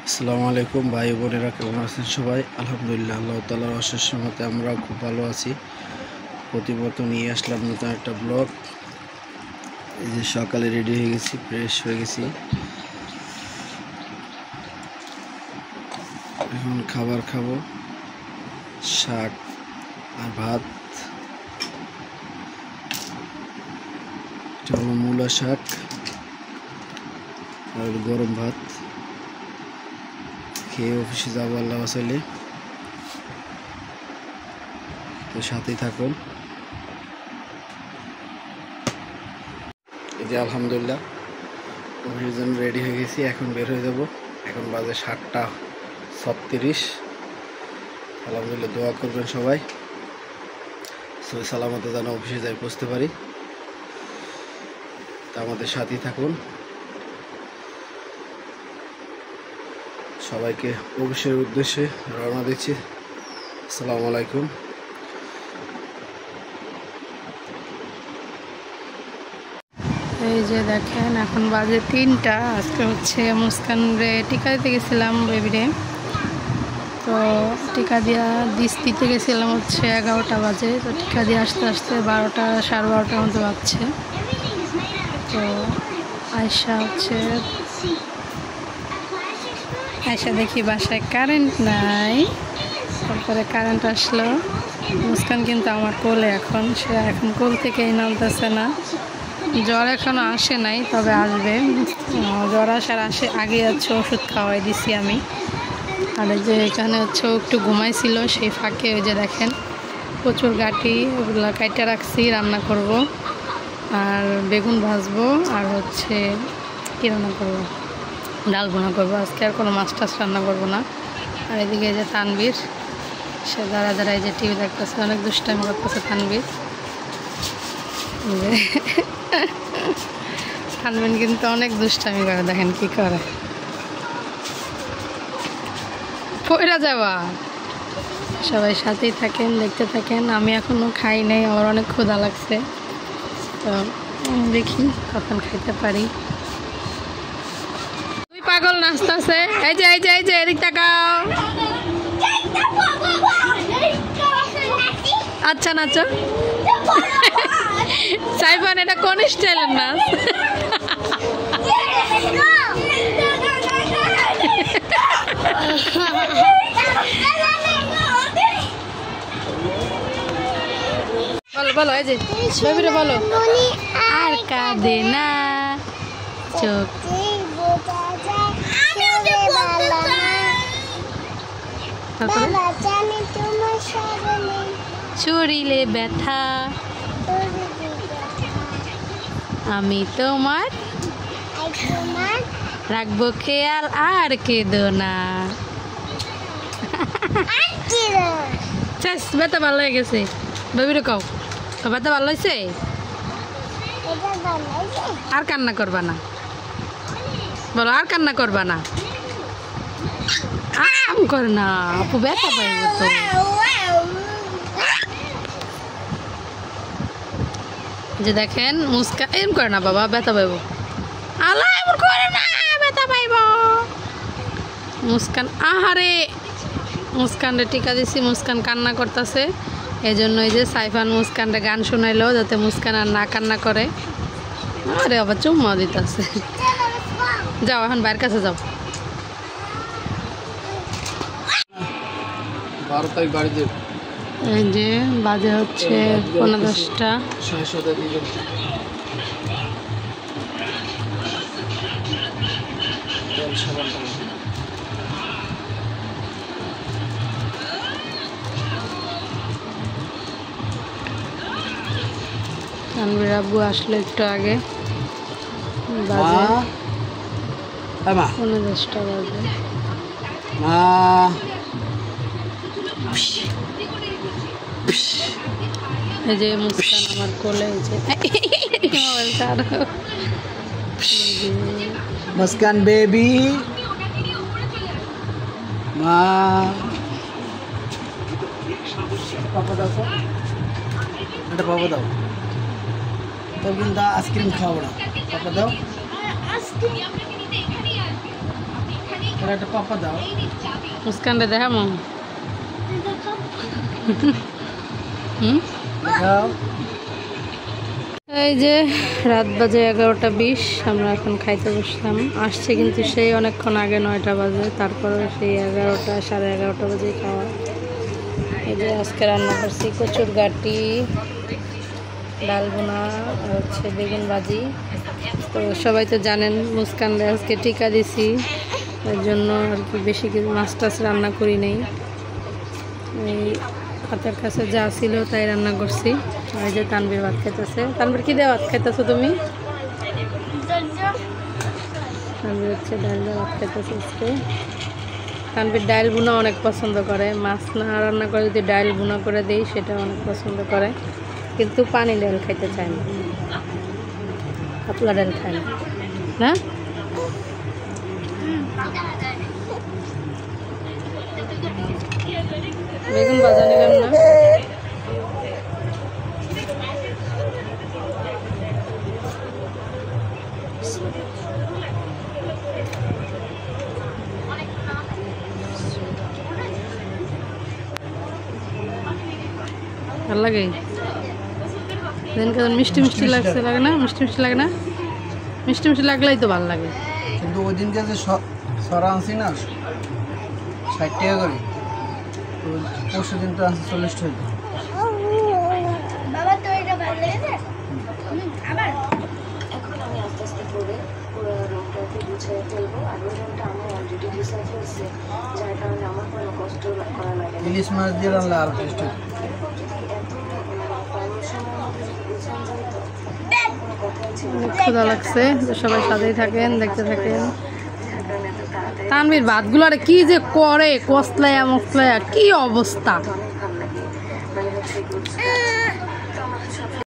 আসসালামু আলাইকুম ভাই বোনেরা, কেমন আছেন সবাই? আলহামদুলিল্লাহ, আল্লাহ তাআলার অশেষ রহমতে আমরাও খুব ভালো আছি। প্রতিমতো নিয়ে আসলাম নতুন একটা ব্লগ। এই যে সকালে রেডি হয়ে গেছি, ফ্রেশ হয়ে গেছি, এখন খাবার খাবো, শাক আর ভাত। এটা হলো মূলা শাক আর গরম ভাত। খেয়ে অফিসে যাবো আল্লাহ চাইলে, তো সাথেই থাকুন। এই যে আলহামদুলিল্লাহ অফিসের জন্য রেডি হয়ে গেছি, এখন বের হয়ে যাব। এখন বাজে 7:36। আলহামদুলিল্লাহ দোয়া করবেন সবাই, সবাই সালামতে যেন অফিসে যাই পৌঁছতে পারি। তা আমাদের সাথেই থাকুন। সবাইকে অফিসের উদ্দেশ্যে রওনা দিচ্ছি। আসসালামু আলাইকুম। এই যে দেখেন এখন বাজে 3টা। আজকে হচ্ছে মুস্কানরে টিকা দিতে গেছিলাম বেবিরে, তো টিকা দিতে গেছিলাম হচ্ছে 11টা বাজে। তো টিকা দিয়ে আসতে আসতে 12টা সাড়ে 12টার মতো বাজছে। তো আয়সা দেখি বাসায় কারেন্ট নাই, তারপরে কারেন্ট আসলো। মুস্কান কিন্তু আমার কোলে, সে এখন কোল থেকেই নামতেছে না। জ্বর এখনও আসে নাই, তবে আসবে। জ্বর আসার আগে হচ্ছে ওষুধ খাওয়াই দিছি আমি। আর এই যে এখানে হচ্ছে ও একটু ঘুমাইছিল, সেই ফাঁকে ওই যে দেখেন প্রচুর গাঁটি, ওগুলো কাইটে রাখছি, রান্না করব। আর বেগুন ভাজবো, আর হচ্ছে কী রান্না করবো, ডাল ভুনা করবো। আজকে আর কোনো মাছ টাছ রান্না করবো না। আর এদিকে এই যে তানবীর, সে দাঁড়া এই যে টিভি দেখতেছে, অনেক দুষ্টামি করতেছে তানবীর। তানবীর কিন্তু অনেক দুষ্টামি করে, দেখেন কি করে, পয়রা যাওয়া। সবাই সাথেই থাকেন, দেখতে থাকেন। আমি এখনো খাই নাই, আমার অনেক ক্ষুধা লাগছে, তো দেখি কখন খাইতে পারি। তুই পাগল নাচতেছে, এই যে এদিক তাকাও। আচ্ছা নাচো। সাইফান, এটা কোন স্টাইলের নাচ? বলো এই যে বেবিরে বলো, আর কাঁদে না চোখ। শরীরে ব্যথা, আমি তোমার রাখবো খেয়াল, আর কেঁদো না। ব্যথা ভালো হয়ে গেছে, বেবিরে কও ব্যথা ভালো হয়েছে, আর কান্না করবা না। বলো আর কান্না করবা না। আম করে না আপু, ব্যথা পাইব তো। যে দেখেন মুস্কান এম করে না, বাবা ব্যথা পাইব। আল্লাহ এমন করে না, ব্যথা পাইব। মুস্কান আহারে, মুস্কানরে টিকা দিছি, মুস্কান কান্না করতেছে। এই জন্য এই যে সাইফান মুস্কানরে গান শোনাইলো, যাতে মুস্কান আর না কান্না করে। আরে আবার চুম্মা দিতেছে। যাও এখন বাইরের কাছে যাও। 12 তারিখ বাড়িতে। এই যে বাজে হচ্ছে 9:10টা। তানভীর আব্বু আসলো একটু আগে, বাজে 9:10টা বাজে। এই যে মুস্কান আমার কোলে, মুস্কান বেবি, মা পাপা দাও, এটা পাপা দাও। তো কিন্তু আইসক্রিম খাওয়াবো না, পাপা দাও। একটা পাপা দাও। মুস্কানটা দেখামো। দাও। এই যে রাত বাজে 11:20, আমরা এখন খাইতে বসলাম। আসছে কিন্তু সেই অনেকক্ষণ আগে, 9টা বাজে, তারপরে সেই 11টা 11:30 বাজে খাওয়া। এই যে আজকে রান্না করছি কচুর গাটি, ডাল বোনা আর হচ্ছে বেগুন ভাজি। তো সবাই তো জানেন মুস্কানরে আজকে টিকা দিছি, এর জন্য আর কি বেশি কিছু মাছ টাছ রান্না করি নাই। এই হাতের কাছে যা ছিল তাই রান্না করছি। এই যে তানবীর ভাত খাইতেছে। তানবীর কি দিয়ে ভাত খাইতেছো তুমি? তানবীর হচ্ছে ডাল দিয়ে ভাত খাইতেছে আজকে। তানবীর ডাল বোনা অনেক পছন্দ করে, মাছ না রান্না করে যদি ডাল বোনা করে দিই সেটা অনেক পছন্দ করে, কিন্তু পানি ডাল খাইতে চায় না, পাতলা ডাল খায় না। না বেগুন ভাজা নিলাম না। ভাল লাগে মিষ্টি মিষ্টি লাগছে, লাগে না? মিষ্টি মিষ্টি লাগে না? মিষ্টি মিষ্টি লাগলেই তো ভালো লাগে। কিন্তু ওই দিনকে যে সরা আনছি না 60 টাকা করে, তো পরশু দিন তো আনছি 40 টাকা। বাবা তো এটা ভালো লেগেছে আবার। এখন আমি আস্তে আস্তে করে পুরো রংটাকে গুছিয়ে ফেলবো। আর ওই রংটা আমার অলরেডি গুছিয়ে ফেলছে, যার কারণে আমার কোনো কষ্ট করা লাগে না। ইলিশ মাছ দিয়ে রান্না আর টেস্ট হয়। এরপর যদি এত কম সময়ের মধ্যে যদি গুছানো যায় তো কোনো কথাই ছিল না। ক্ষুধা লাগছে, তো সবাই সাথেই থাকেন, দেখতে থাকেন। যার কারণে এত তাড়াতাড়ি তানবীর ভাতগুলো আরে কি যে করে, কসলায়া মসলায়া, কি অবস্থা। অনেক ভালো লাগে, মানে হচ্ছে গুছতে। তো আমার তো সব